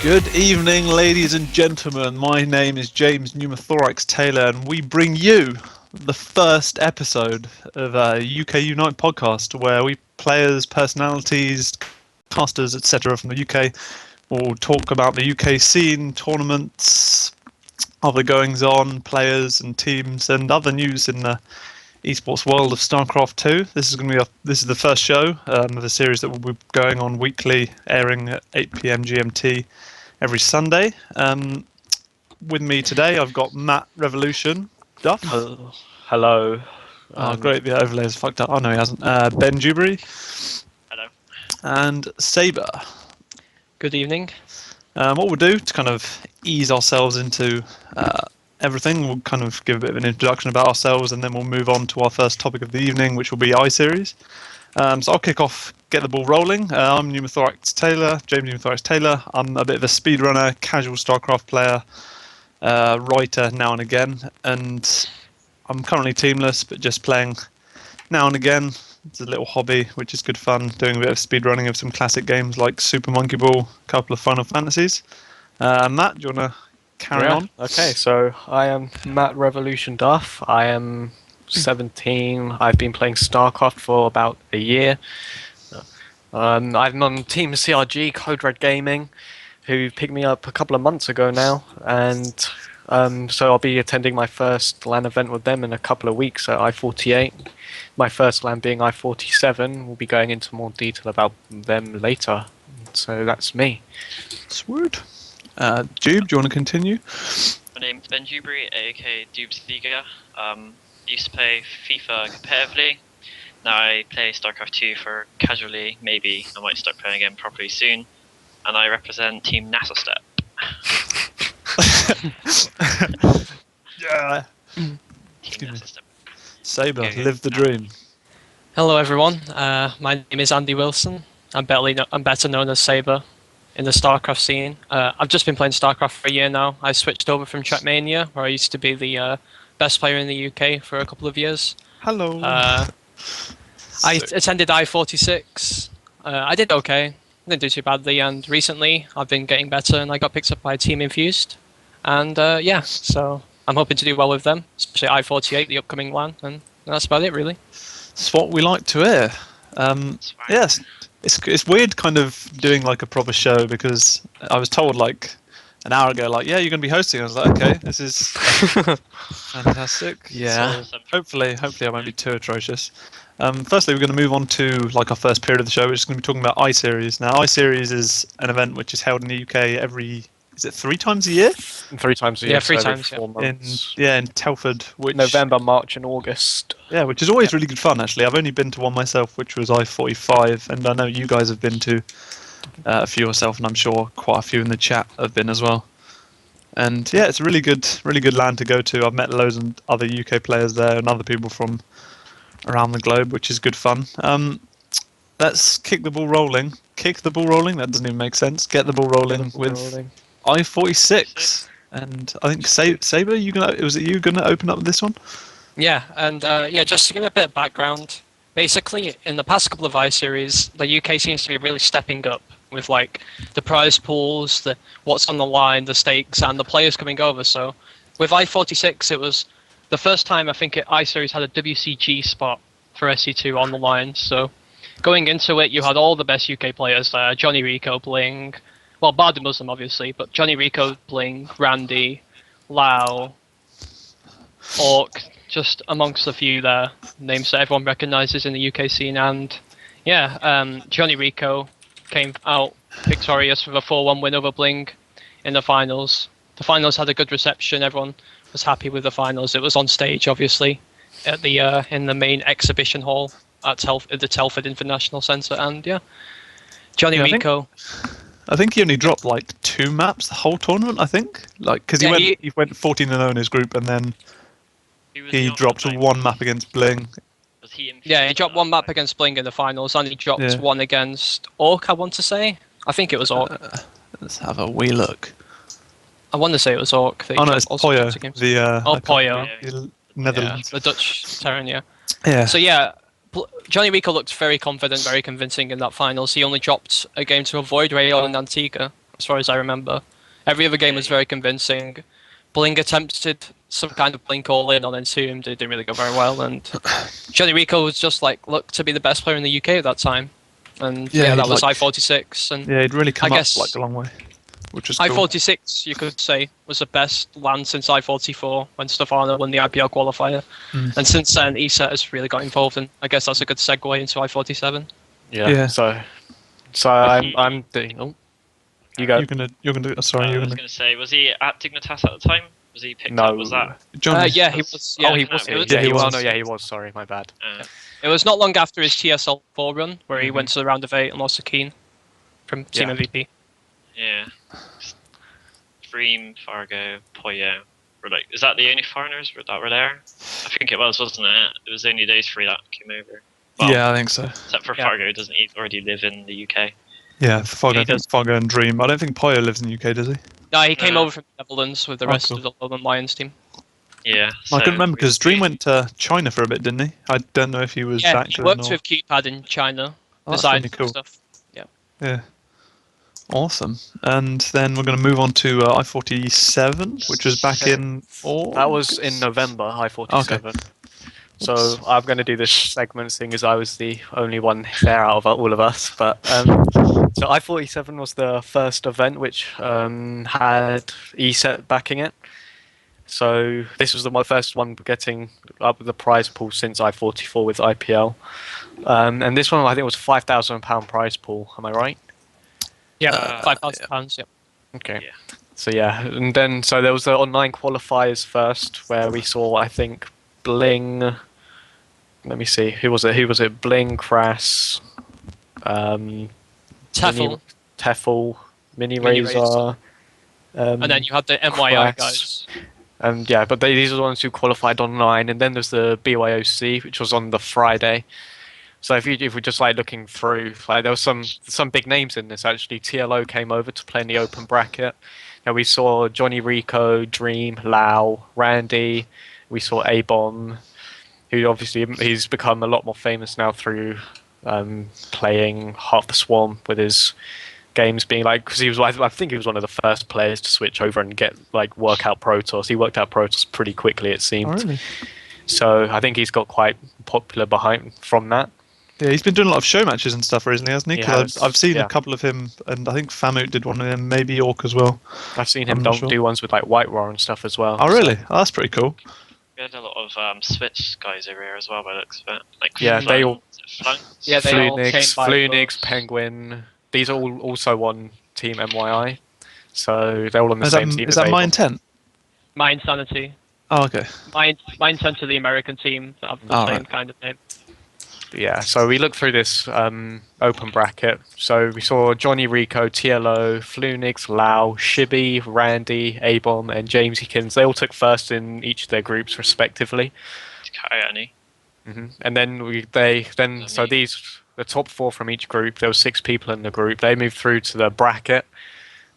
Good evening, ladies and gentlemen. My name is James Pneumothorax Taylor, and we bring you the first episode of a UK Unite podcast, where we players, personalities, casters, etc. from the UK will talk about the UK scene, tournaments, other goings on, players and teams, and other news in the esports world of StarCraft 2. This is the first show of a series that will be going on weekly, airing at 8 p.m. GMT every Sunday. With me today, I've got Matt Revolution Duff. Hello. Oh, great! The overlay is fucked up. Oh no, he hasn't. Ben Dewberry. Hello. And Saber. Good evening. What we'll do to kind of ease ourselves into everything, we'll kind of give a bit of an introduction about ourselves, and then we'll move on to our first topic of the evening, which will be I-Series. So I'll kick off, get the ball rolling. I'm Pneumothorax Taylor, James Pneumothorax Taylor. I'm a bit of a speedrunner, casual StarCraft player, writer now and again, and I'm currently teamless, but just playing now and again. It's a little hobby, which is good fun, doing a bit of speedrunning of some classic games like Super Monkey Ball, a couple of Final Fantasies. Matt, do you want to carry on? Okay, so I am Matt Revolution Duff. I am 17. I've been playing StarCraft for about a year. I'm on Team CRG, Code Red Gaming, who picked me up a couple of months ago now, and so I'll be attending my first LAN event with them in a couple of weeks at I-48. My first LAN being I-47. We'll be going into more detail about them later. So that's me. Sweet. Jube, do you want to continue? My name's Ben Dewberry, aka Doobsliga. Used to play FIFA competitively. Now I play StarCraft 2 for casually. Maybe I might start playing again properly soon. And I represent Team NASA Step. Yeah. Team NASA Step. Saber, Okay. live the dream. Hello, everyone. My name is Andy Wilson. I'm better known as Saber in the StarCraft scene. I've just been playing StarCraft for a year now. I switched over from Trackmania, where I used to be the best player in the UK for a couple of years. Hello. I attended I-46. I did okay. Didn't do too badly, and recently I've been getting better, and I got picked up by Team Infused. And so I'm hoping to do well with them, especially I-48, the upcoming LAN, and that's about it, really. It's what we like to hear. Yes, it's weird kind of doing like a proper show, because I was told like an hour ago, like, yeah, you're going to be hosting. I was like, okay, this is fantastic. Yeah. So hopefully I won't be too atrocious. Firstly, we're going to move on to like our first period of the show, which is going to be talking about I-Series. Now, I-Series is an event which is held in the UK is it 3 times a year? 3 times a year. Yeah, 3 so every times, yeah. 4 months. In Telford, which November, March, and August. Yeah, which is always really good fun, actually. I've only been to one myself, which was I-45, and I know you guys have been to a few yourself, and I'm sure quite a few in the chat have been as well. And yeah, it's a really good LAN to go to. I've met loads of other UK players there and other people from around the globe, which is good fun. Let's kick the ball rolling. Kick the ball rolling? That doesn't even make sense. Get the ball rolling with I-46. And I think Saber, was it you gonna open up with this one? Yeah, and just to give a bit of background, basically, in the past couple of I-Series, the UK seems to be really stepping up with like the prize pools, the what's on the line, the stakes, and the players coming over. So with I-46, it was the first time I think I-Series had a WCG spot for SC2 on the line. So going into it, you had all the best UK players there. Johnny Rico playing, well, Bard the Muslim obviously, but Johnny Rico playing, Randy, Lau, Orc, just amongst a few there, names that everyone recognises in the UK scene. And yeah, Johnny Rico came out victorious with a 4-1 win over Bling in the finals. The finals had a good reception. Everyone was happy with the finals. It was on stage, obviously, at the in the main exhibition hall at the Telford International Centre. And yeah, Johnny Rico. I think he only dropped like 2 maps the whole tournament. I think, like, because he went 14-0 in his group, and then he dropped 1 map against Bling. Yeah, he dropped 1 map against Bling in the finals, and he dropped 1 against Orc, I want to say. I think it was Orc. Let's have a wee look. I want to say it was Orc. Oh no, it's Poyo. Poyo. The Netherlands. Yeah, the Dutch Terran, yeah. Yeah. So yeah, Johnny Rico looked very confident, very convincing in that finals. He only dropped a game to avoid Rayo and Antigua, as far as I remember. Every other game was very convincing. Bling attempted some kind of Blink all-in on Entombed. It didn't really go very well, and Johnny Rico was just like looked to be the best player in the UK at that time. And Yeah, yeah, he'd that was like- I-46, and Yeah, he'd really come I up guess like a long way, which is cool. I-46, you could say, was the best land since I-44 when Stefano won the IPL qualifier. Mm. And since then, ESET has really got involved, and I guess that's a good segue into I-47. Yeah. Yeah. So I'm doing. Oh, you go. You're gonna. Sorry, I you're was gonna. going to say, was he at Dignitas at the time? Was he picked No. up? Was that? Johnny. Yeah, he was. Yeah, Oh, he no, was. it was- Yeah, he he was. was. No, yeah, he was. Sorry, my bad. It was not long after his TSL 4 run, where he Mhm. went to the round of 8 and lost to Keane from Team Yeah. MVP. Yeah. Dream, Fargo, Poyo. Were like, is that the only foreigners that were there? I think it was, wasn't it? It was only those three that came over. Well, Yeah, I think so. Except for Yeah. Fargo, doesn't he already live in the UK? Yeah, Fargo, He I think does. Fargo and Dream. I don't think Poyo lives in the UK, does he? No, he came No. over from the Netherlands with the Oh, rest cool. of the London Lions team. Yeah. I couldn't remember because Dream we- went to China for a bit, didn't he? I don't know if he was Yeah, back he then worked or. with Keypad in China, Oh, that's designing really cool. stuff. Yeah. Awesome. And then we're going to move on to I-47, which was back in August. That was in November. I-47. So I'm going to do this segment, seeing as I was the only one there out of all of us. But so I-47 was the first event which had ESET backing it. So this was my first one getting up with the prize pool since I-44 with IPL. And this one I think was £5,000 prize pool. Am I right? Yeah, £5,000. Yeah. Okay. Yeah. So yeah, and then so there was the online qualifiers first, where we saw I think Bling. Let me see, who was it? Who was it? Bling, Crass, Tefl, Tefl, Mini Mini Razor, and then you had the MYI Crass. guys. And yeah, but these are the ones who qualified online, and then there's the BYOC, which was on the Friday. So if we just like looking through, like there was some big names in this actually. TLO came over to play in the open bracket. Now we saw Johnny Rico, Dream, Lau, Randy. We saw A-Bomb, who obviously he's become a lot more famous now through playing Half the Swarm with his games being like, because he was, I think he was one of the first players to switch over and get like work out Protoss. He worked out Protoss pretty quickly, it seemed. Oh, really? So I think he's got quite popular behind from that. Yeah, he's been doing a lot of show matches and stuff recently, hasn't he? He 'Cause has, I've seen yeah. a couple of him, and I think Famut did one of them, maybe Orc as well. I've seen I'm him not sure. do ones with like White Roar and stuff as well. Oh, so- really? Oh, that's pretty cool. We had a lot of Switch guys over here as well, by the looks of it. Like Yeah, Flung- they all- is it Flung? Yeah, they all came by Flunix, books. Penguin. These are all also on Team MYI. So they're all on the Is same that, team. is as that my Avon. intent? My Insanity. Oh, okay. My Intent to the American team that have the Oh, same right. kind of name. Yeah, so we looked through this open bracket. So we saw Johnny Rico, TLO, Flunix, Lau, Shibby, Randy, A-Bomb, and James Hickins. They all took first in each of their groups respectively. Coyote. And then so these the top four from each group. There were 6 people in the group. They moved through to the bracket.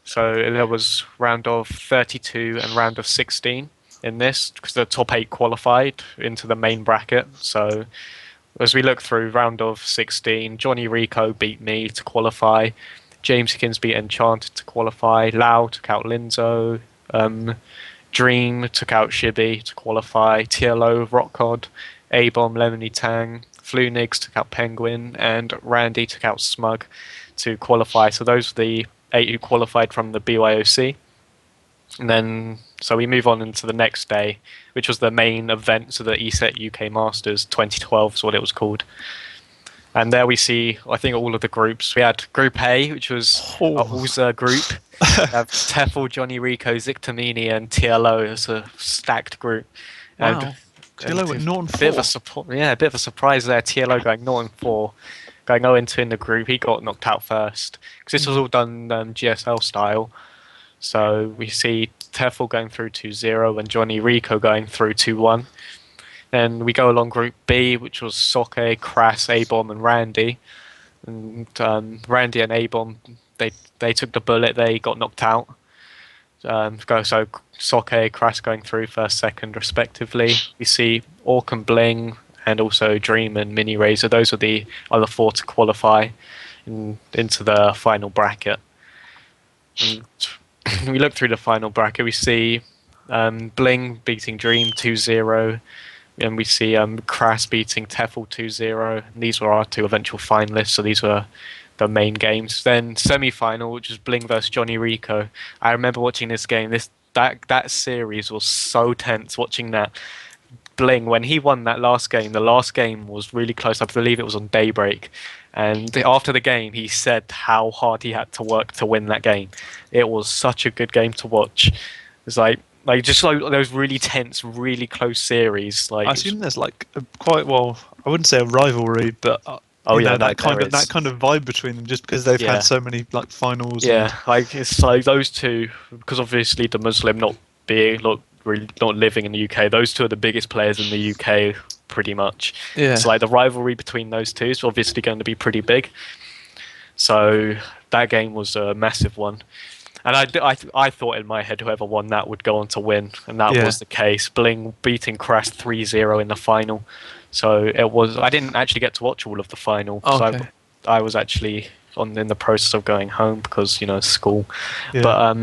So there was round of 32 and round of 16 in this, because the top 8 qualified into the main bracket. So as we look through round of 16, Johnny Rico beat me to qualify. James Hickins beat Enchanted to qualify. Lau took out Linzo. Dream took out Shibby to qualify. TLO, Rockcod. A-Bomb, Lemony Tang. Flunix took out Penguin. And Randy took out Smug to qualify. So those are the 8 who qualified from the BYOC. And then, so we move on into the next day, which was the main event, so the ESET UK Masters 2012 is what it was called. And there we see, I think, all of the groups. We had Group A, which was Oh. a Hulza group. We have Tefl, Johnny Rico, Zictamini, and TLO as a stacked group. Wow. And TLO at Norton a bit of 4. a support, yeah, a bit of a surprise there. TLO going Norton 4, going 0-2 in the group. He got knocked out first because this was all done GSL style. So we see Tefl going through 2-0 and Johnny Rico going through 2-1. Then we go along Group B, which was Soke, Crass, A-Bomb, and Randy. And Randy and A-Bomb, they took the bullet. They got knocked out. So Soke, Crass going through first, second, respectively. We see Orc and Bling, and also Dream and Mini Razor. Those are the other 4 to qualify into the final bracket. And we look through the final bracket. We see Bling beating Dream 2-0. And we see Crass beating Tefl 2-0. And these were our two eventual finalists, so these were the main games. Then semi-final, which was Bling versus Johnny Rico. I remember watching this game. That series was so tense. Watching that Bling when he won that last game. The last game was really close. I believe it was on Daybreak. And after the game, he said how hard he had to work to win that game. It was such a good game to watch. It's like just like those really tense, really close series. Like I assume there's like quite well. I wouldn't say a rivalry, but Oh, you yeah, know, that there is. that kind of vibe between them, just because they've Yeah. had so many like finals. yeah, like it's like those two, because obviously the Muslim not really not living in the UK. Those two are the biggest players in the UK, pretty much. Yeah. So like the rivalry between those two is obviously going to be pretty big. So that game was a massive one. And I thought in my head whoever won that would go on to win, and that Yeah. was the case. Bling beating Crash 3-0 in the final. So it was. I didn't actually get to watch all of the final. Okay. I was actually in the process of going home because school. Yeah. But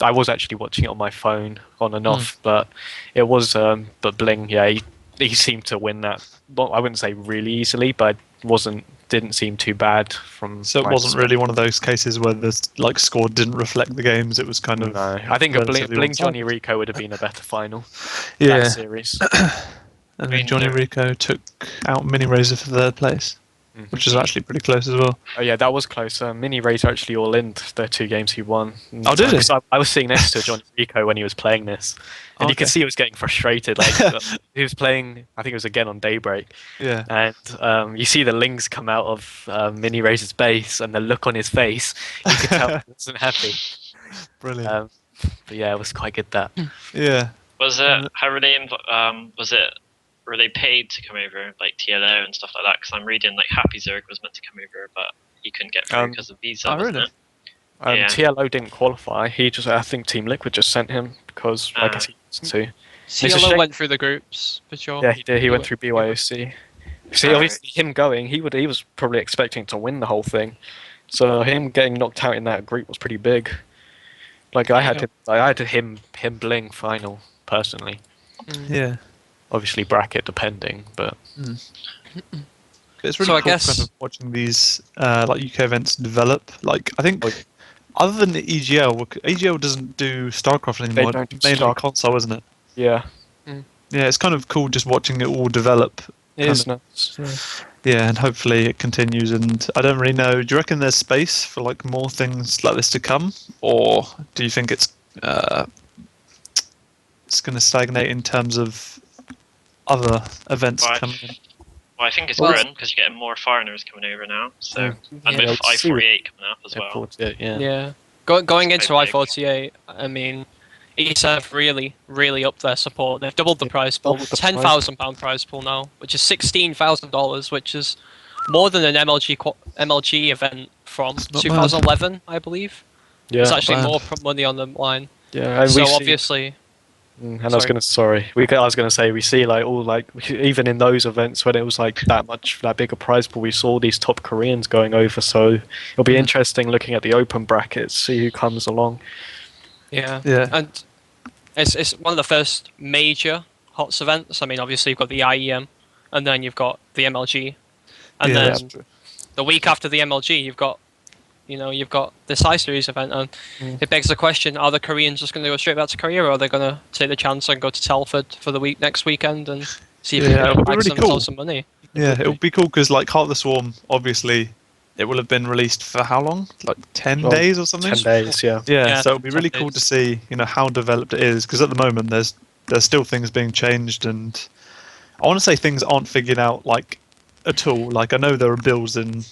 I was actually watching it on my phone on and off. But it was. But Bling, yeah, he seemed to win that. Well, I wouldn't say really easily, but didn't seem too bad from. So it my wasn't perspective. really one of those cases where the like score didn't reflect the games. It was kind of No, I think a relatively Bling one-sided. Johnny Rico would have been a better final. Yeah. That series. And mean, then Johnny Rico took out Mini Razor for third place, which is actually pretty close as well. Oh yeah, that was close. Mini Rays actually all in their two games he won. Oh, did he? 'Cause I was sitting next to Johnny Rico when he was playing this, and you could Okay. see he was getting frustrated. Like he was playing, I think it was again on Daybreak, Yeah. and you see the lings come out of Mini Razor's base, and the look on his face, you could tell he wasn't happy. Brilliant. But yeah, it was quite good that. Yeah. Was it how were they? Were they paid to come over, like TLO and stuff like that? Because I'm reading like Happy Zerg was meant to come over, but he couldn't get through because of visa. Oh, wasn't really? it? Yeah. TLO didn't qualify. I think Team Liquid just sent him because I guess he wanted to. It's a CLO shame. went through the groups for sure. Yeah, he did. He went through he BYOC. See, Alright. obviously, him going, he was probably expecting to win the whole thing. So him getting knocked out in that group was pretty big. Like I had him Bling final personally. Yeah. Obviously bracket depending, but It's really So I cool guess- kind of watching these like UK events develop. Like I think, Oh, other than the EGL, EGL doesn't do StarCraft anymore. don't do Mainly StarCraft. console, isn't it? yeah, Yeah, it's kind of cool just watching it all develop. it Kind is of- nuts. Yeah, and hopefully it continues. And I don't really know. Do you reckon there's space for like more things like this to come, or do you think it's going to stagnate in terms of other events Right. coming in? Well, I think it's Well, growing because you're getting more foreigners coming over now. So and Yeah, with let's see what- I-48 coming up as Yeah, well. 48, yeah. Yeah. Going It's into quite big. I-48, I mean, ESF really upped their support. They've doubled the prize pool, Doubled the prize. £10,000 prize pool now, which is $16,000, which is more than an MLG event from not 2011, I believe. Yeah, There's actually bad. more money on the line. yeah. And So we see, obviously, and I was gonna say we see like all like even in those events when it was like that bigger prize pool, we saw these top Koreans going over. So it'll be interesting looking at the open brackets, see who comes along. yeah. Yeah. And it's one of the first major HOTS events. I mean, obviously you've got the IEM, and then you've got the MLG, and Yeah. then the week after the MLG, you've got this high series event, and it begs the question: are the Koreans just going to go straight back to Korea, or are they going to take the chance and go to Telford for the next weekend and see if Yeah, they it'll can be bag really themselves cool. some money? Yeah, it would be cool because like Heart of the Swarm, obviously, it will have been released for how long? Like 10 Well, days or something. 10 days, yeah. Yeah, Yeah, so it'll be 10 really cool days. to see, how developed it is. Because at the moment, there's still things being changed, and I want to say things aren't figured out like at all. Like I know there are builds in,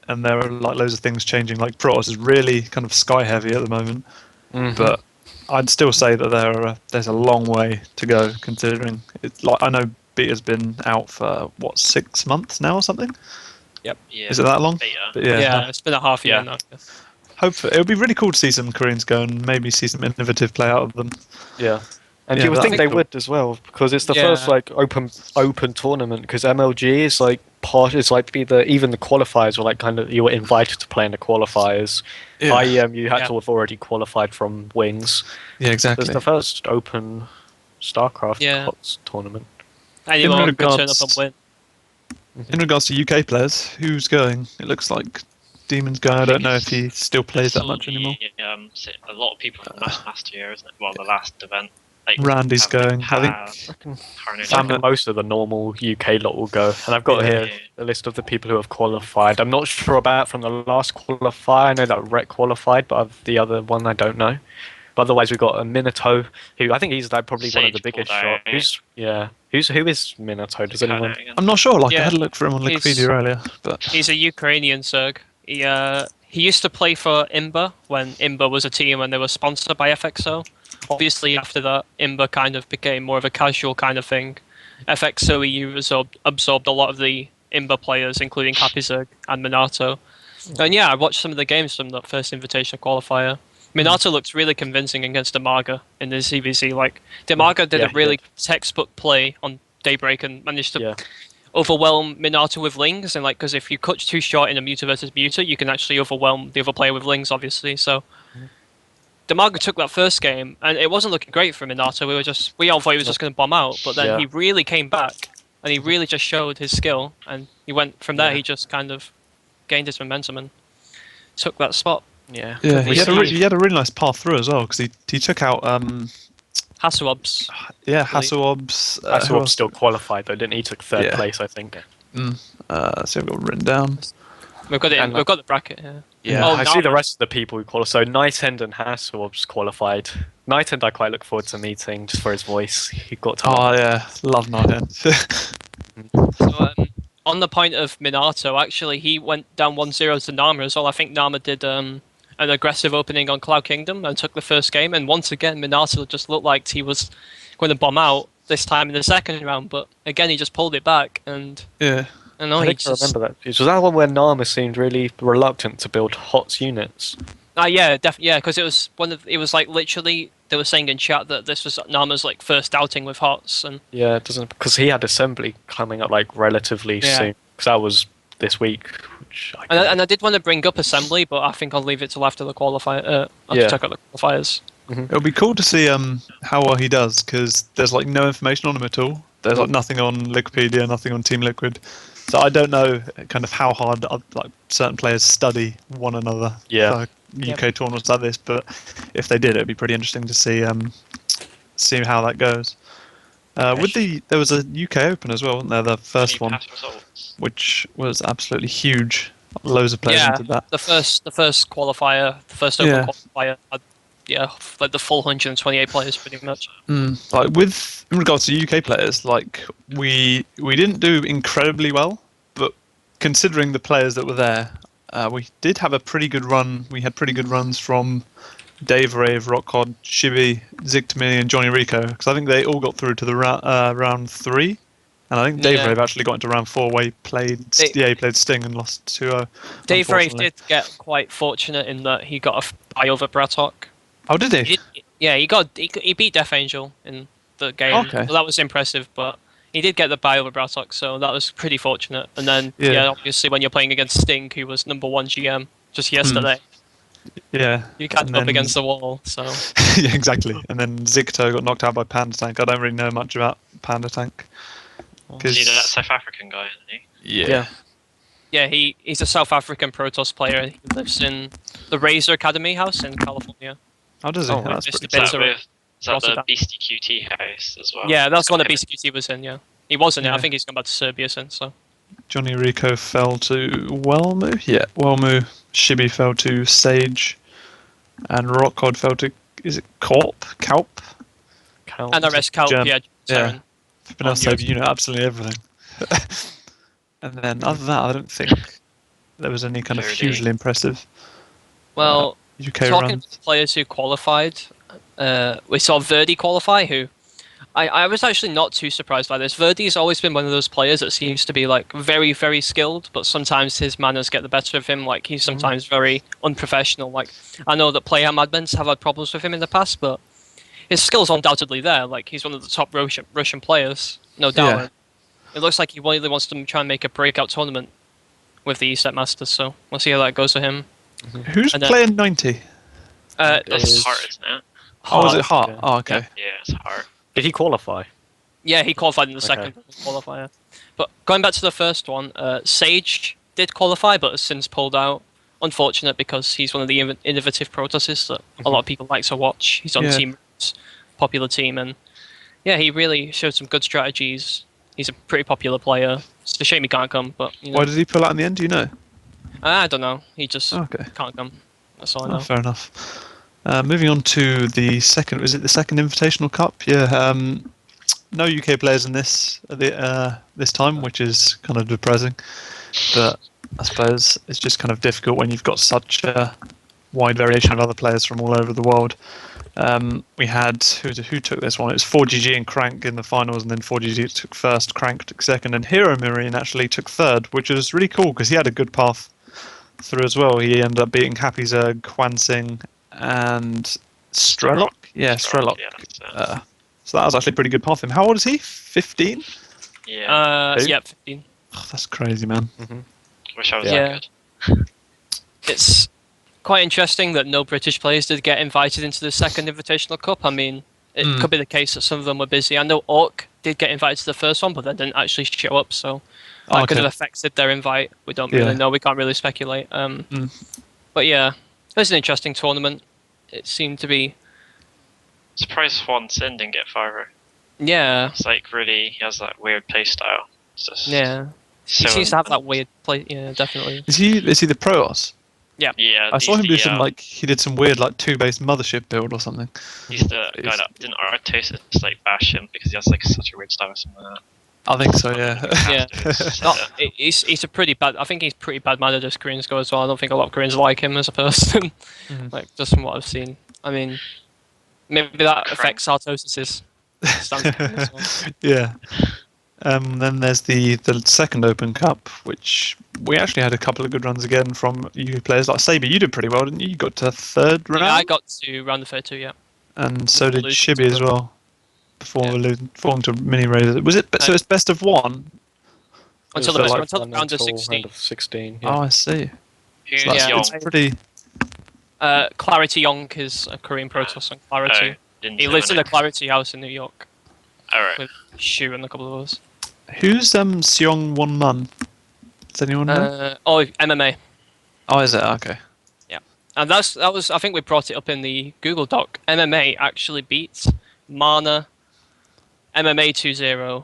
and there are like loads of things changing. Like Protoss is really kind of sky heavy at the moment, but I'd still say that there's a long way to go. Considering it's like I know beta's been out for what 6 months now or something. Yeah. Is it that long? Beta. But Yeah, it's been a half year Yeah. now. Hopefully, it would be really cool to see some Koreans go and maybe see some innovative play out of them. Yeah. And Yeah, you would that'd think be they cool. would as well, because it's the Yeah. first like open tournament. Because MLG is like it's like even the qualifiers were like kind of, you were invited to play in the qualifiers. Yeah, You had Yeah. to have already qualified from Wings. yeah, It's exactly. the first open StarCraft Yeah. HOTS tournament. Anyone could turn up regards- and win. In regards to UK players, who's going? It looks like Demon's going. I don't know if he still plays that much anymore. A lot of people from last year, isn't it? Well, the last event. Like, Randy's going. I think Carnage. I think most of the normal UK lot will go. And I've got Yeah. here a list of the people who have qualified. I'm not sure about from the last qualifier. I know that Rec qualified, but of the other one I don't know. But otherwise, we've got a Minato, who I think he's like probably one of the Sage biggest pulled shot. out. Who is Minato? Does anyone? Again. I'm not sure. Like I Yeah. had a look for him on He's- Wikipedia earlier, but He's a Ukrainian Zerg. He used to play for Imba when Imba was a team and they were sponsored by FXO. Obviously, after that, Imba kind of became more of a casual kind of thing. FXO EU absorbed a lot of the Imba players, including Happy Zerg and Minato. And yeah, I watched some of the games from that first Invitational qualifier. Minato looked really convincing against Demaga in the CVC. Like, Demaga did Yeah, a he really did. textbook play on Daybreak and managed to Yeah. overwhelm Minato with Lings. And like, because if you cut too short in a Muta versus Muta, you can actually overwhelm the other player with Lings, obviously. So Demaga took that first game, and it wasn't looking great for Minato. We all thought he was just going to bomb out, but then Yeah. he really came back, and he really just showed his skill. And he went from there. Yeah. He just kind of gained his momentum and took that spot. Yeah. yeah, We he had a really nice path through as well because he took out Hasuobs. Hasselhobbs. who Hasselhoff else? still qualified though, didn't he? He took third Yeah. place, I think. So I've got it written down. We've got it. And, We've got the bracket here. Yeah, Oh, I see the Nama. rest of the people who qualified. So Nightend and Hasselhoff's qualified. Nightend I quite look forward to meeting just for his voice. He got to Oh yeah, love Nighthead. So, on the point of Minato, actually, he went down 1-0 to Nama as well. I think Nama did an aggressive opening on Cloud Kingdom and took the first game. And once again, Minato just looked like he was going to bomb out this time in the second round. But again, he just pulled it back. And yeah, I know I he think I just. remember that. Was that one where Nama seemed really reluctant to build HOTS units? Yeah, definitely. Yeah, because it was it was like literally they were saying in chat that this was Nama's like first outing with HOTS, and Yeah, it doesn't, because he had assembly coming up like relatively Yeah. soon. Because that was this week. Which and I did want to bring up assembly, but I think I'll leave it till after the qualifier. After Yeah. check out the qualifiers. it'll be cool to see how well he does because there's like no information on him at all. There's like nothing on Liquipedia, nothing on Team Liquid. So I don't know kind of how hard like certain players study one another Yeah. for UK tournaments like this. But if they did, it'd be pretty interesting to see how that goes. There was a UK Open as well, wasn't there? The first Any one, past results? which was absolutely huge. Loads of players Yeah, entered that. the first qualifier, the first open Yeah. qualifier, had, like the full 128 players pretty much. Like in regards to UK players, like we didn't do incredibly well, but considering the players that were there, we did have a pretty good run. We had pretty good runs from Dave Rave, Rockcod, Shibi, Zictomini, and Johnny Rico, because I think they all got through to the round 3, and I think Dave Yeah. Rave actually got into round 4 where he played he played Sting and lost 2-0. Dave Rave unfortunately. did get quite fortunate in that he got a buy over Bratok. Oh, did he? He beat Death Angel in the game. Okay. So that was impressive, but he did get the buy over Bratok, so that was pretty fortunate. And then, Yeah. obviously when you're playing against Sting, who was number 1 GM just yesterday, Yeah. you can't And go up then- against the wall. So Yeah, exactly. And then Zicto got knocked out by Panda Tank. I don't really know much about Panda Tank. Is he that South African guy, isn't he? Yeah. yeah, he's a South African Protoss player. He lives in the Razor Academy house in California. How does he? Oh, That's just pretty a bit Is cool. that, Razor- is that the Rotterdam. Beastie QT house as well? Yeah, that's the one that BCQT was in. Yeah, he was in it. Yeah. I think he's gone back to Serbia since. So Johnny Rico fell to Welmu. Yeah, Welmu. Shibi fell to Sage. And Rockcod fell to, is it Corp? Calp? and the rest Calp, Germ- yeah, Terran. Flipping else, US. you know absolutely everything. And then other than that, I don't think there was any kind of Verdi. hugely impressive Well, UK talking runs. to players who qualified, we saw Verdi qualify, who I was actually not too surprised by this. Verdi's always been one of those players that seems to be like very, very skilled, but sometimes his manners get the better of him. Like he's sometimes very unprofessional. Like I know that Playham admins have had problems with him in the past, but his skill's undoubtedly there. Like he's one of the top Russian players, no doubt. Yeah. it looks like he really wants to try and make a breakout tournament with the ESET Masters. So we'll see how that goes for him. Who's And then- playing 90? That's is Hart, isn't it? Oh, is it Hart? yeah. Oh, okay. Yeah, it's Hart. Did he qualify? Yeah, he qualified in the Okay. second qualifier. But going back to the first one, Sage did qualify, but has since pulled out. Unfortunate, because he's one of the innovative Protosses that a lot of people like to watch. He's on Yeah. Team Rocket's popular team, and yeah, he really showed some good strategies. He's a pretty popular player. It's a shame he can't come, but you know, Why did he pull out in the end? Do you know? I don't know. He just Okay. can't come. That's all I Oh, know. fair enough. Moving on to the second, is it the second Invitational Cup? Yeah. No UK players in this this time, which is kind of depressing. But I suppose it's just kind of difficult when you've got such a wide variation of other players from all over the world. We had who took this one? It was 4GG and Crank in the finals, and then 4GG took first, Crank took second, and Hero Marine actually took third, which was really cool because he had a good path through as well. He ended up beating Happy Zerg, Kwansing, and Strelok. Yeah, Strelok. Yeah, that's it. So that was actually a pretty good path for him. How old is he? 15? Yeah. Who? Yeah, 15. Oh, that's crazy, man. Wish I was Yeah. that good. It's quite interesting that no British players did get invited into the second Invitational Cup. I mean, it could be the case that some of them were busy. I know Orc did get invited to the first one, but they didn't actually show up, so that could have affected their invite. We don't really know. We can't really speculate. But yeah, it was an interesting tournament. It seemed to be. Surprised Swan Sin didn't get Fyro. Yeah, It's like really, he has that weird play style. It's just yeah. so He seems to have that weird play. Yeah, definitely. Is he the Protoss? Yeah, I saw him do he's some the, he did some weird two-based mothership build or something. he's the guy that didn't Artosis like bash him because he has like such a weird style or something like I think so, yeah. Yeah. that. No, he's a pretty bad. I think he's pretty bad mannered as Koreans go as well. I don't think a lot of Koreans like him as a person. Like just from what I've seen. I mean, maybe that affects Artosis's stance as well. Yeah. Then there's the second Open Cup, which we actually had a couple of good runs again from UK players. Like Saber, you did pretty well, didn't you? You got to third round, Yeah, I got to round the third too. Yeah. and so did losing Shibby to as them. well. Before falling to mini raiders. Was it? So it's best of one. Until So, the like, until the round of 16. Round of 16. Oh, I see. Who's So that's, Yeah. it's pretty. Clarity Young is a Korean Protoss on Clarity. Didn't He know lives in it. the Clarity house in New York Alright. with Shu and a couple of others. Who's Seong Won Mun? Does anyone know? MMA. Oh, is it? Okay. And that was I think we brought it up in the Google Doc. MMA actually beats Mana, MMA 2-0,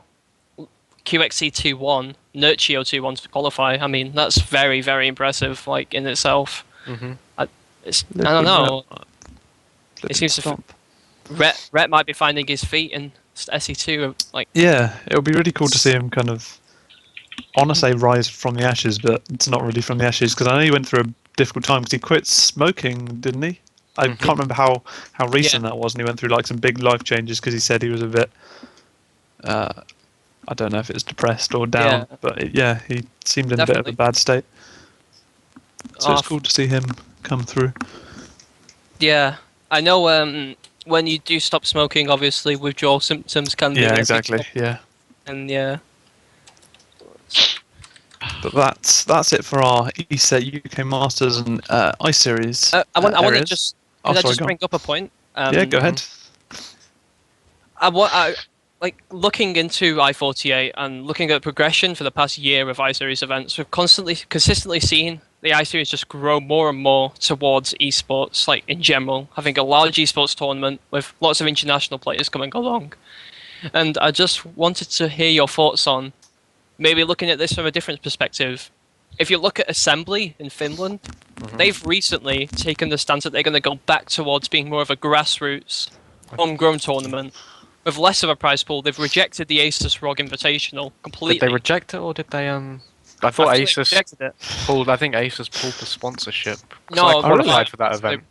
QXC 2-1, Nurchio 2-1 to qualify. I mean, that's very, very impressive, like in itself. I don't know. It seems to Stop. Rhett might be finding his feet in SE2. Like, Yeah, it would be really cool to see him kind of, I want to say rise from the ashes, but it's not really from the ashes because I know he went through a difficult time because he quit smoking, didn't he? I can't remember how recent that was, and he went through some big life changes because he said he was a bit, I don't know if it's depressed or down, but he seemed in a bit of a Definitely. bad state. So it's Oh, cool to see him come through. yeah, I know. When you do stop smoking, obviously withdrawal symptoms can be Yeah, a big exactly. deal. Yeah. And yeah, But that's it for our ESET UK Masters and Ice Series. I want to areas. just Oh, could I sorry, just go on. bring up a point? Yeah, go ahead. I like looking into I-48 and looking at the progression for the past year of I-Series events. We've consistently seen the I-Series just grow more and more towards esports, like in general, having a large esports tournament with lots of international players coming along. And I just wanted to hear your thoughts on maybe looking at this from a different perspective. If you look at Assembly in Finland, they've recently taken the stance that they're going to go back towards being more of a grassroots, homegrown tournament with less of a prize pool. They've rejected the Asus ROG Invitational completely. Did they reject it or did they I thought I think they Asus rejected it. pulled. I think Asus pulled the sponsorship. 'Cause No, I but qualified for that they- event.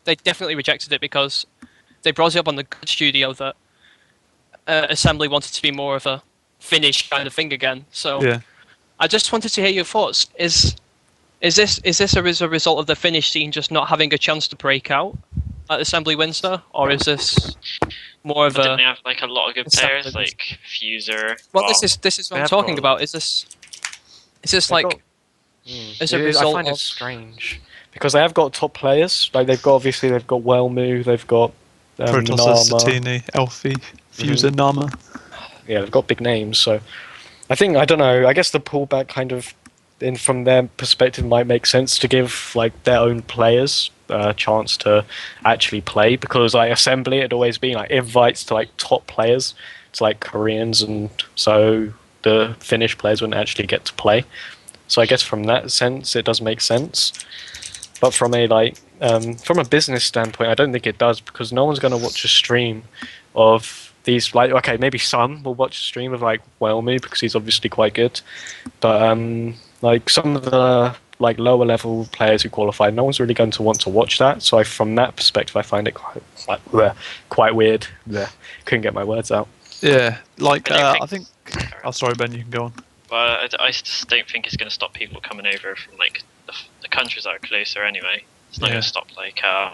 They definitely rejected it because they brought it up on the Good Studio that Assembly wanted to be more of a Finnish kind of thing again. So Yeah. I just wanted to hear your thoughts. Is this as a result of the Finnish scene just not having a chance to break out, at Assembly Windsor, or is this more of But didn't a? they have like a lot of good Assembly players, Windsor. like Fuser? Well, this is what they I'm have talking got- about. Is this They've like got- as a I result find it of? strange. because they have got top players. Like they've got Wellmu, they've got Protoss, Nama. Satini, Elfie, Fuser, Nama. Yeah, they've got big names. So I don't know. I guess the pullback kind of, in from their perspective, might make sense to give like their own players a chance to actually play, because like Assembly had always been like invites to like top players, to like Koreans, and so the Finnish players wouldn't actually get to play. So I guess from that sense, it does make sense. But from a business standpoint, I don't think it does, because no one's going to watch a stream of these. Like, okay, maybe some will watch a stream of like Wellmu because he's obviously quite good, but like some of the like lower level players who qualified, no one's really going to want to watch that. So from that perspective, I find it quite weird. Bleh. Couldn't get my words out. Yeah, like I I think. Oh, sorry, Ben, you can go on. Well, I just don't think it's going to stop people coming over from like the countries that are closer anyway. It's not Yeah. going to stop like I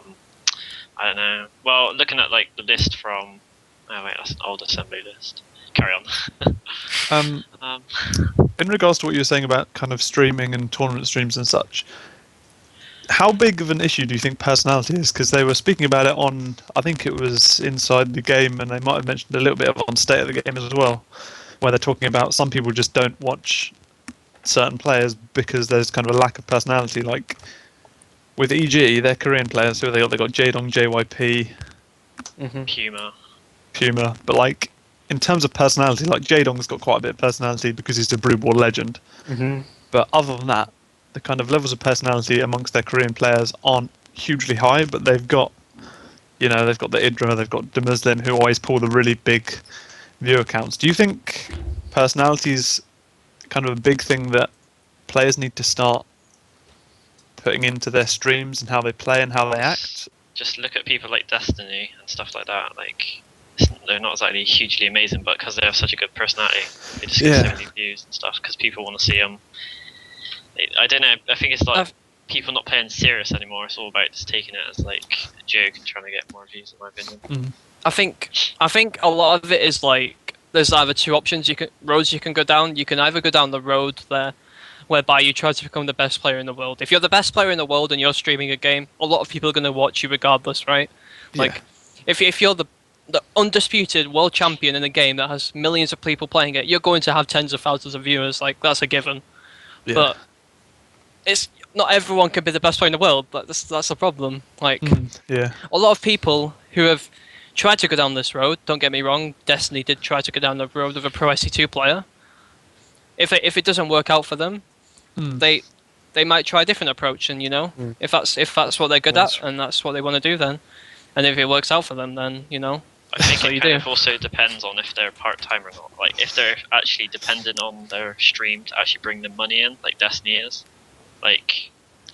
don't know. Well, looking at like the list from wait, that's an old assembly list. Carry on. Um, in regards to what you were saying about kind of streaming and tournament streams and such, how big of an issue do you think personality is? Because they were speaking about it on, I think it was Inside the Game, and they might have mentioned a little bit of on State of the Game as well, where they're talking about some people just don't watch certain players because there's kind of a lack of personality. Like with EG, they're Korean players, who they got? They got Jaedong, JYP, Puma, but like in terms of personality, like Jaedong's got quite a bit of personality because he's a Brood War legend. Mm-hmm. But other than that, the kind of levels of personality amongst their Korean players aren't hugely high, but they've got, they've got the Idra, they've got Demuslin, who always pull the really big viewer counts. Do you think personality is kind of a big thing that players need to start putting into their streams and how they play and how they act? Just look at people like Destiny and stuff like that. Like they're not exactly hugely amazing, but because they have such a good personality, they just get so many views and stuff because people want to see them. I don't know. I think it's like people not playing serious anymore. It's all about just taking it as like a joke and trying to get more views, in my opinion. I think a lot of it is like there's either two roads you can go down. You can either go down the road there, whereby you try to become the best player in the world. If you're the best player in the world and you're streaming a game, a lot of people are going to watch you regardless, right? Like, if you're the undisputed world champion in a game that has millions of people playing it, you're going to have tens of thousands of viewers. Like, that's a given. Yeah. But it's not everyone can be the best player in the world. That's a problem. Like, Yeah. a lot of people who have tried to go down this road, don't get me wrong, Destiny did try to go down the road of a Pro SC2 player. If it doesn't work out for them, they might try a different approach, and if that's what they're good at and that's what they want to do, then, and if it works out for them, then I think so it you kind do. of also depends on if they're part-time or not. Like, if they're actually dependent on their stream to actually bring them money in, like Destiny is, like,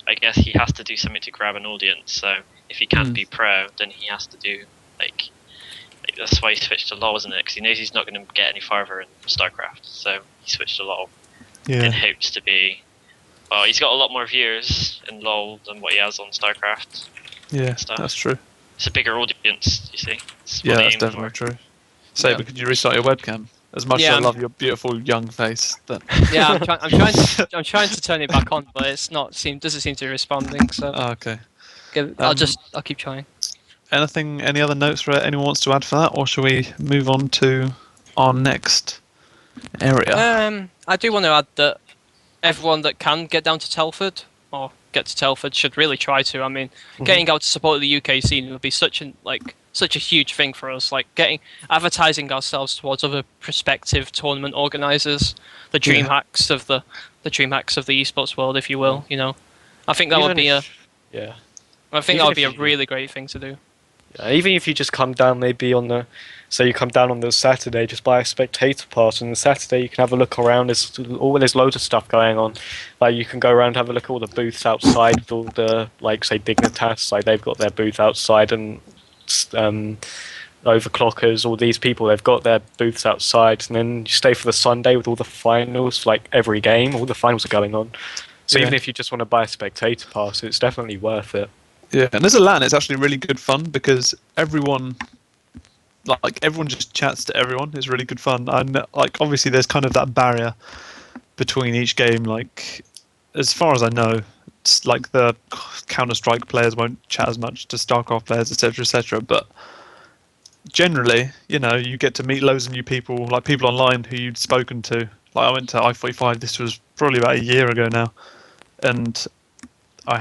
I guess he has to do something to grab an audience. So if he can't be pro, then he has to do, like that's why he switched to LoL, isn't it? Because he knows he's not going to get any farther in StarCraft. So he switched to LoL in hopes to be... Well, he's got a lot more viewers in LoL than what he has on StarCraft. Yeah, stuff. that's true. It's a bigger audience, you see. It's Yeah, what they that's aim definitely for. true. Saber, could you restart your webcam? As much as I I'm- love your beautiful young face, that Yeah, I'm trying to turn it back on, but it's doesn't seem to be responding. So oh, okay. I'll keep trying. Any other notes for anyone wants to add for that, or shall we move on to our next area? I do want to add that everyone that can get down to Telford or get to Telford should really try to. I mean, getting out to support the UK scene would be such a huge thing for us. Like advertising ourselves towards other prospective tournament organisers, the dream hacks of the esports world, if you will. I think that would be a really great thing to do. Even if you just come down, maybe say you come down on the Saturday, just buy a spectator pass, and the Saturday you can have a look around. There's loads of stuff going on. Like you can go around, have a look at all the booths outside, with all the say Dignitas, like they've got their booth outside, and Overclockers, all these people, they've got their booths outside, and then you stay for the Sunday with all the finals, like every game, all the finals are going on. So even if you just want to buy a spectator pass, it's definitely worth it. Yeah, and as a LAN, it's actually really good fun because everyone just chats to everyone. It's really good fun. And like obviously there's kind of that barrier between each game. Like as far as I know, it's like the Counter Strike players won't chat as much to StarCraft players, etc., etc. But generally, you get to meet loads of new people, like people online who you'd spoken to. Like I went to I-45. This was probably about a year ago now, and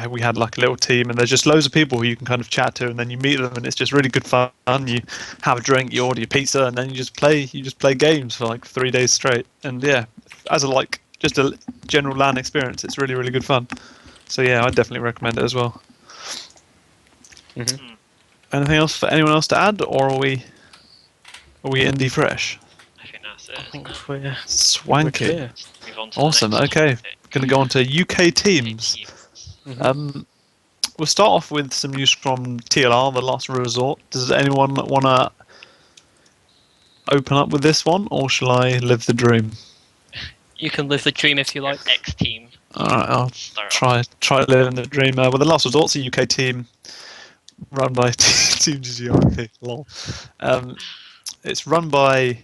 we had like a little team, and there's just loads of people who you can kind of chat to, and then you meet them, and it's just really good fun. You have a drink, you order your pizza, and then you just play games for like 3 days straight. And yeah, as a just a general LAN experience, it's really really good fun. So yeah, I definitely recommend it as well. Mhm. Anything else for anyone else to add, or are we indie fresh? I think that's it. I think isn't it? we're Swanky. clear. Move on to Awesome. the next Okay, topic. going to go on to UK teams. Teams. We'll start off with some news from TLR, the last resort. Does anyone want to open up with this one, or shall I live the dream? You can live the dream if you like. X team. All right, I'll Start off. try living the dream. Well, the last resort's a UK team run by Team GGRP. Lol. It's run by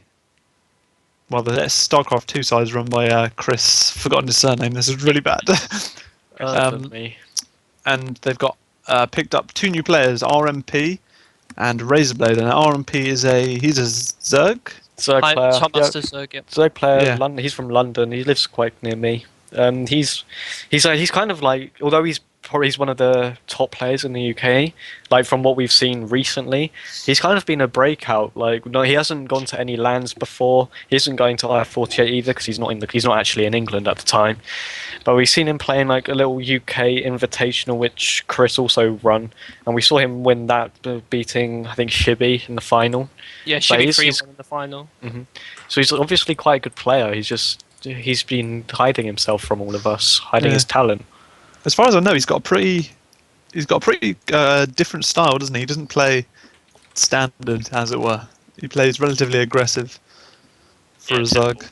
the StarCraft 2 side is run by Chris. Forgotten his surname. This is really bad. Me. And they've got picked up 2 new players, RMP and Razorblade. And RMP he's a Zerg. Zerg Hi, player. Top Yeah, Master Zerg. Zerg player. Yeah. London. He's from London. He lives quite near me. He's kind of like, although he's one of the top players in the UK. Like from what we've seen recently, he's kind of been a breakout. Like no, he hasn't gone to any lands before. He isn't going to IF48 either because he's not actually in England at the time. But we've seen him playing like a little UK Invitational, which Chris also run, and we saw him win that, beating I think Shibby in the final. Yeah, But should be he's- 3-1 in the final. So he's obviously quite a good player. He's been hiding himself from all of us, hiding Yeah. his talent. As far as I know, he's got a pretty different style, doesn't he? He doesn't play standard, as it were. He plays relatively aggressive for Yeah, a Zerg.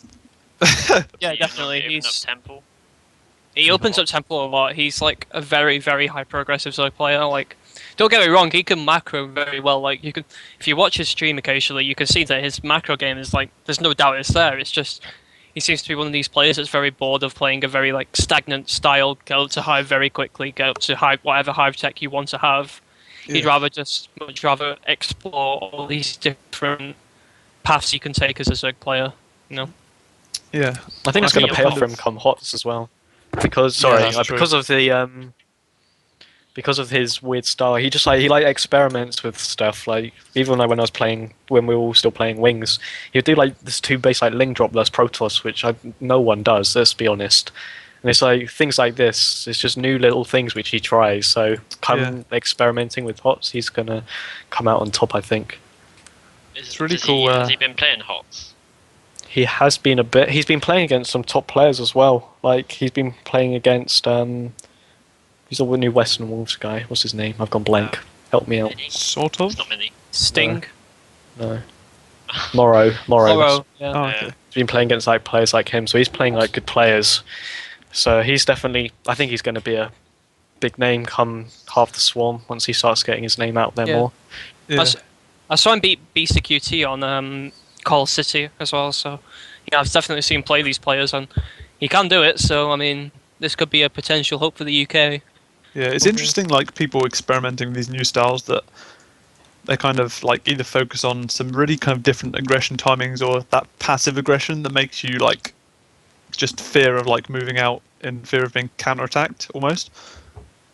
Yeah, Does he definitely. not open up temple? He opens up tempo a lot. He's like a very, very high progressive Zerg player. Like, don't get me wrong, he can macro very well. Like, you can, if you watch his stream occasionally, you can see that his macro game is like, there's no doubt it's there. It's just he seems to be one of these players that's very bored of playing a very like stagnant style. Get up to hive very quickly. Get up to hive whatever hive tech you want to have. He'd Yeah. much rather explore all these different paths you can take as a Zerg player. You know. Yeah. I think it's I going think to pay you're off kind for of- him come HOTS as well. Because that's true. because of the because of his weird style, he experiments with stuff. Like even when we were all still playing Wings, he would do like this 2 base like Ling Dropless Protoss, which no one does. Let's be honest. And it's like things like this. It's just new little things which he tries. So experimenting with HOTS, he's gonna come out on top, I think. It's really Has cool, Has he been playing HOTS? He has been a bit. He's been playing against some top players as well. Like he's been playing against who's the new Western Wolves guy? What's his name? I've gone blank. Help me out. Mini? Sort of. It's not many. Sting. No. Morrow. Oro. Yeah. Oh, okay. He's been playing against like players like him, so he's playing like good players. So he's definitely. I think he's going to be a big name come half the Swarm once he starts getting his name out there Yeah. more. Yeah. I saw him beat Beast QT on Call City as well, so yeah, I've definitely seen him play these players, and he can do it. So I mean, this could be a potential hope for the UK. Yeah, it's interesting, like people experimenting with these new styles that they kind of like either focus on some really kind of different aggression timings or that passive aggression that makes you like just fear of like moving out in fear of being counterattacked almost.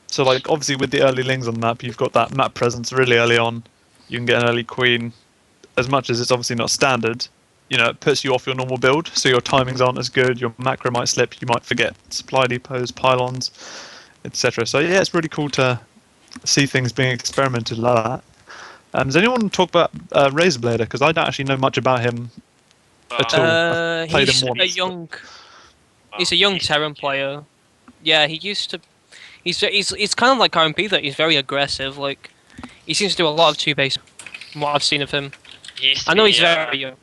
So like obviously with the early Lings on the map, you've got that map presence really early on. You can get an early queen. As much as it's obviously not standard, it puts you off your normal build, so your timings aren't as good, your macro might slip, you might forget supply depots, pylons, etc. So yeah, it's really cool to see things being experimented like that. Does anyone talk about Razorblader? Because I don't actually know much about him at all. I've played He's him once, a but- young. Well, He's a young he's Terran player. Yeah, he used to. He's kind of like RMP that he's very aggressive. Like he seems to do a lot of 2-base. From what I've seen of him, He used to I know be, he's very young.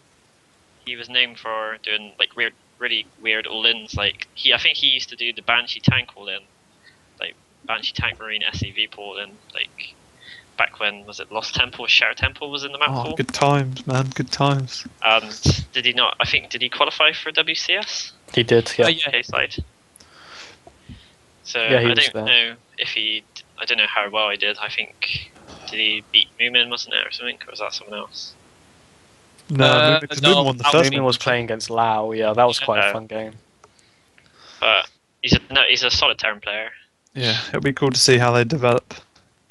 He was known for doing like really weird all-ins. Like I think he used to do the Banshee tank all-in, like Banshee tank Marine SCV all-in. Like back when was it Lost Temple or Shadow Temple was in the map Oh, pool. good times, man. Good times. And did he not? I think did he qualify for WCS? He did, yeah. Yeah. UK side. So Yeah, he I was don't there. know if he. I don't know how well he did. I think did he beat Moomin, wasn't it, or something, or was that someone else? No, because no, Moomin won the that first Moomin one. was playing against Lau, yeah, that was quite a Yeah. fun game. But he's a solid Terran player. Yeah, it'll be cool to see how they develop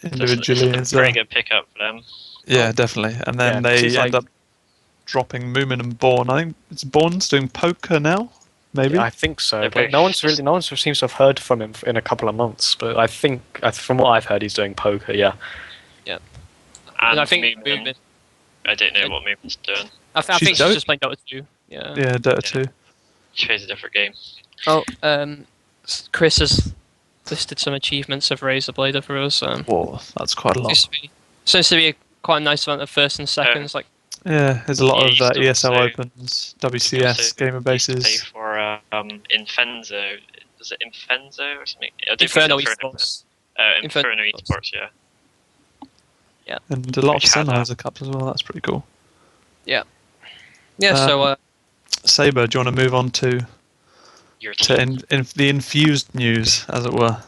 So individually. it's a very good pickup for them. Yeah, definitely. And then Yeah, 'cause they he's end like- up dropping Moomin and Born. I think it's Born's doing poker now, maybe. Yeah, I think so. They're But both no one seems to have heard from him in a couple of months. But I think, from what I've heard, he's doing poker. Yeah. And I think Moomin, Moomin. I don't know what Moomin's doing. I She's think she's dope. just playing Dota 2. Yeah. Yeah, Dota 2. She plays a different game. Oh, Chris has listed some achievements of Razorblade for us. Whoa, that's quite a lot. Seems to be quite a nice amount of first and seconds. Like, Yeah, there's a lot Yeah, of he used to ESL also- Opens, WCS, Gamer Play Bases. for Infenzo. Was it Infenzo or something? I don't think Inferno it's Esports. Inferno Inferno Esports, yeah. And a lot of Which had that. Sennheiser Cups as well. That's pretty cool. Yeah. So Saber, do you want to move on to Your team. the infused news, as it were?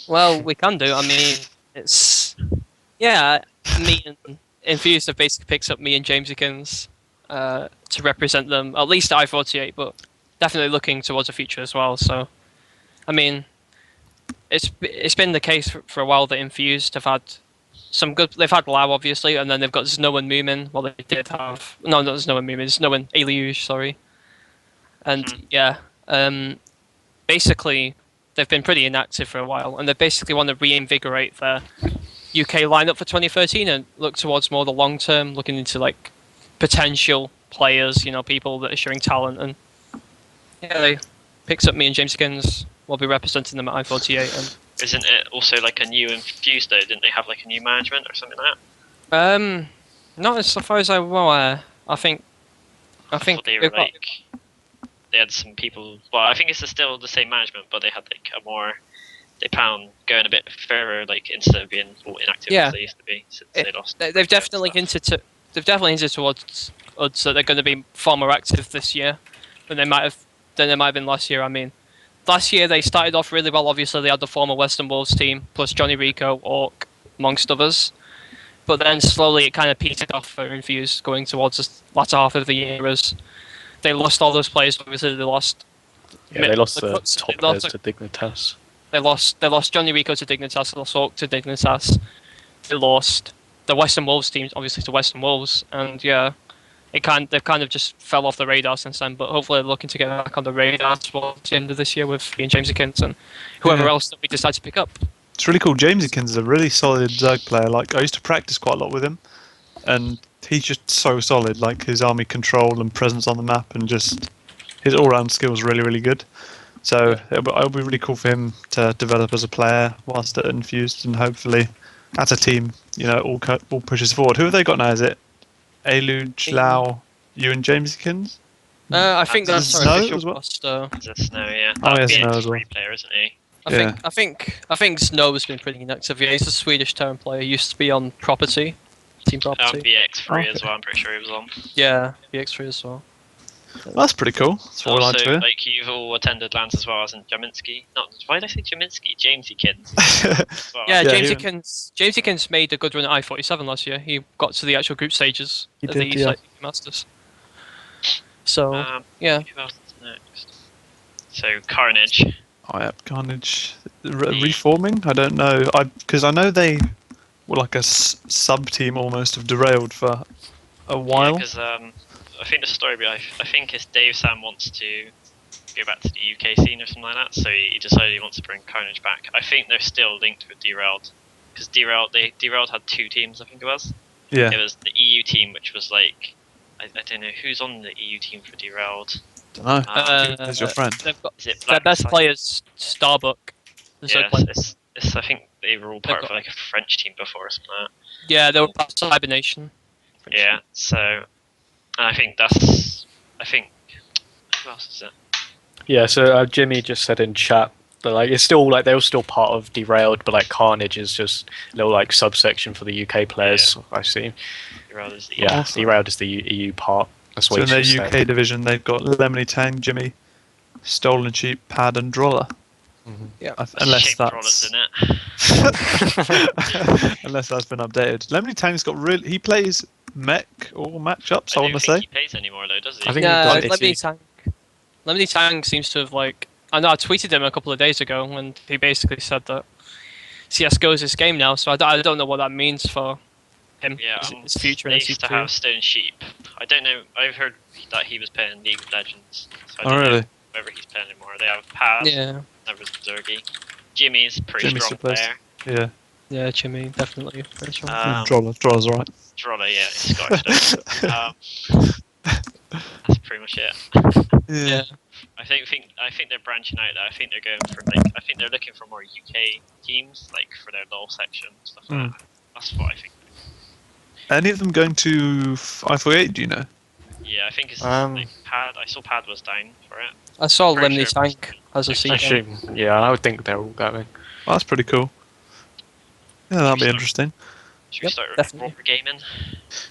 well, we can do. I mean, it's me and Infused have basically picked up me and James Eakins to represent them, at least at I-48, but definitely looking towards the future as well. So, I mean, it's been the case for a while that Infused have had some good. They've had Lau obviously, and then they've got Snow and Moomin. Well, they did have not Snow and Moomin, Snow and Aliush, sorry. And basically they've been pretty inactive for a while, and they basically want to reinvigorate their UK lineup for 2013 and look towards more the long term, looking into like potential players, people that are showing talent. And they picked up me and James Eakins. We'll be representing them at I-48. And Isn't it also like a new Infused though? Didn't they have like a new management or something like that? not as far as I'm aware. I think thought they were they've got- like they had some people. Well, I think it's still the same management, but they had like a more. They plan on going a bit further, like instead of being all inactive Yeah. as they used to be since they lost. they've definitely hinted towards us that they're going to be far more active this year than they might have been last year. I mean, last year they started off really well. Obviously, they had the former Western Wolves team plus Johnny Rico, Orc, amongst others. But then slowly it kind of petered off for Infused going towards the latter half of the year as they lost all those players. Obviously, they lost. Yeah, they lost the the Crooks- top they lost players to Dignitas. They lost Johnny Rico to Dignitas. They lost Orc to Dignitas. They lost the Western Wolves team, obviously, to Western Wolves, and they've kind of just fell off the radar since then. But hopefully, they're looking to get back on the radar towards the end of this year with me and James Eakins and whoever Yeah. else that we decide to pick up. It's really cool. James Eakins is a really solid Zerg player. Like, I used to practice quite a lot with him, and he's just so solid. Like, his army control and presence on the map, and just his all-round skills really, really good. So it'll be really cool for him to develop as a player whilst at Infused, and hopefully, as a team, all pushes forward. Who have they got now? Is it Aluj, Lau, you and James Eakins? I think That's that's Snow our as official well? roster. Is it Snow? Yeah. Oh, yeah, That'd be Snow a as well. free player, isn't he? I think Snow's been pretty inactive. Yeah, he's a Swedish Terran player. He used to be on Property, Team Property. BX3 Okay. as well. I'm pretty sure he was on. Yeah, BX3 as well. Well, that's pretty cool. That's what I like to Also, hear. like you've all attended lands as well as in Jaminski. Not why did I say Jaminski? James Eakins. as well. Yeah, Yeah, James he- Eakins made a good run at I-47 last year. He got to the actual group stages He of did, the yeah. Masters. So Who else is next? So Carnage. Oh, yeah, Carnage. Reforming? I don't know. Because I know they were like a sub-team almost of Derailed for a while. Because I think the story behind I think is Dave Sam wants to go back to the UK scene or something like that, so he decided he wants to bring Carnage back. I think they're still linked with Derailed, because Derailed had two teams. I think it was. Yeah. It was the EU team, which was like I don't know who's on the EU team for Derailed. Don't know. Uh, Who's your friend? they've got Is it their Black best Side? players, Starbuck. The Yeah, Zerg player. I think they were all part They've of like a French team before or something like Yeah, they were part of Hibernation. that. Yeah, so and I think who else is it? Yeah, so Jimmy just said in chat But like it's still like they're still part of Derailed, but like Carnage is just a little like subsection for the UK players. I see. Derailed is the Yeah, Awesome. Derailed is the EU part. That's So what in you their should UK say. division, they've got Lemony Tang, Jimmy, Stolen Sheep, Pad, and Droller. Yeah. Unless Shame that's Trollers in it. unless that's been updated. Lemony Tang's got really. He plays mech or matchups. I I want don't to think say. he plays anymore though, does he? I think Yeah, he does. Lemony Tang seems to have like. I know I tweeted him a couple of days ago, and he basically said that CS:GO is his game now. So I don't know what that means for him, Yeah, his future they in used to SC2. have Stone Sheep. I don't know. I've heard that he was playing League of Legends. So I Oh don't know really? whether he's playing anymore. They have Paz. Yeah, There was Zergy. Jimmy's a pretty Jimmy strong still plays. player. Yeah. yeah, Jimmy definitely. Very strong. Droller's alright. Droller, yeah, he's Scottish though. That's pretty much it. Yeah. I think they're branching out. I think they're going for like. I think they're looking for more UK teams, like for their LoL section and stuff like that. That's what I think. Any of them going to I48? Do you know? Yeah, I think it's Um, Pad. I saw Pad was down for it. I saw Pretty Lemony sure it Tang as a I season. assume, yeah, I would think they're all going. Well, that's pretty cool. Yeah, that'll be Sure. interesting. Should we Yep, start definitely. Rover Gaming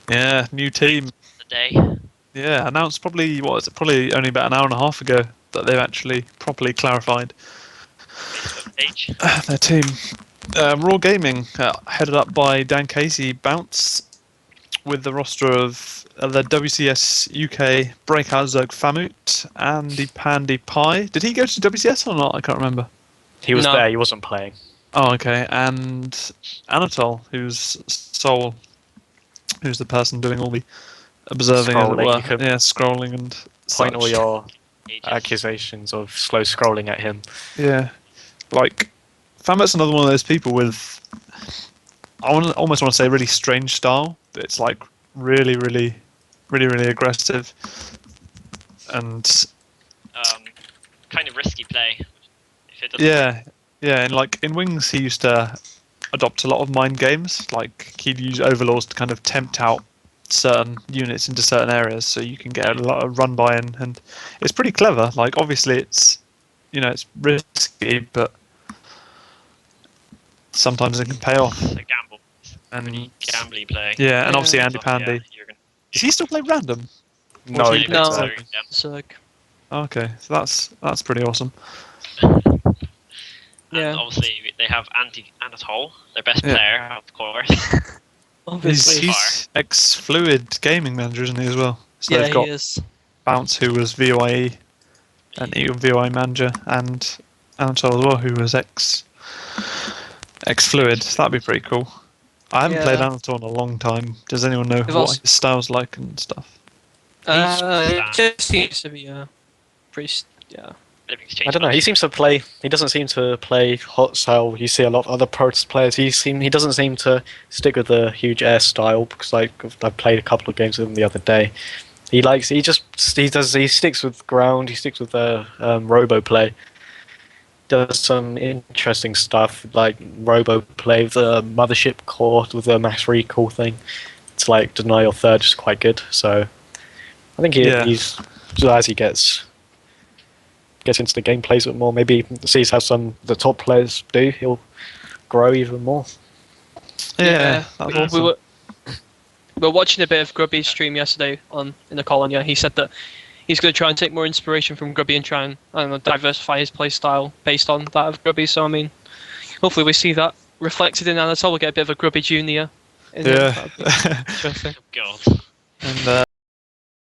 Yeah, new team. the day? Yeah, announced probably what is it? Probably only about an hour and a half ago that they've actually properly clarified Facebook page. their team. Raw Gaming, headed up by Dan Casey, bounce with the roster of the WCS UK Breakout Zerg Famut, Andy Pandy Pie. Did he go to WCS or not? I can't remember. He was No. there. He wasn't playing. Oh, okay. And Anatol, who's Soul, who's the person doing all the observing, as it Scrolling, were. you could Yeah, scrolling and Point all such. your Ages. accusations of slow scrolling at him. Yeah, like Famut's another one of those people with, almost want to say, really strange style. It's like really, really, really, really aggressive, and Kind of risky play. If it doesn't yeah, and like in Wings, he used to adopt a lot of mind games. Like he'd use overlords to kind of tempt out certain units into certain areas, so you can get a lot of run by and it's pretty clever. Like obviously, it's it's risky, but sometimes it can pay off. It's a gamble. And Gambly play. yeah, and obviously Yeah. Andy Pandy. Yeah, you're gonna, Does he still play random? No, he he No. plays Zerg, yeah. So, Okay, so that's pretty awesome. Yeah. And obviously they have Anatol, their best Yeah. player, of course. obviously. He's ex-Fluid gaming manager, isn't he, as well? So Yeah, they've got he is. Bounce, who was VOIE and VOI manager, and Anatol as well, who was ex-Fluid. So that'd be pretty cool. I haven't played Yeah. Anatol in a long time. Does anyone know They've what also- his style's like and stuff? It just seems to be pretty. Yeah. Everything's I changed don't know. He much. seems to play. He doesn't seem to play hot style. You see a lot of other pro players. He doesn't seem to stick with the huge air style because I played a couple of games with him the other day. He sticks with ground. He sticks with the robo play. Does some interesting stuff like robo play with the mothership core with the max recall thing. It's like deny your third is quite good. So I think he's as he gets into the game, plays it more, maybe sees how some of the top players do, he'll grow even more. Yeah, that's we, awesome. we were watching a bit of Grubby's stream yesterday in the call, and yeah, he said that he's going to try and take more inspiration from Grubby and try and I don't know, diversify his play style based on that of Grubby. So I mean, hopefully we see that reflected in Anatol. We'll get a bit of a Grubby Junior. Yeah. Interesting. God. And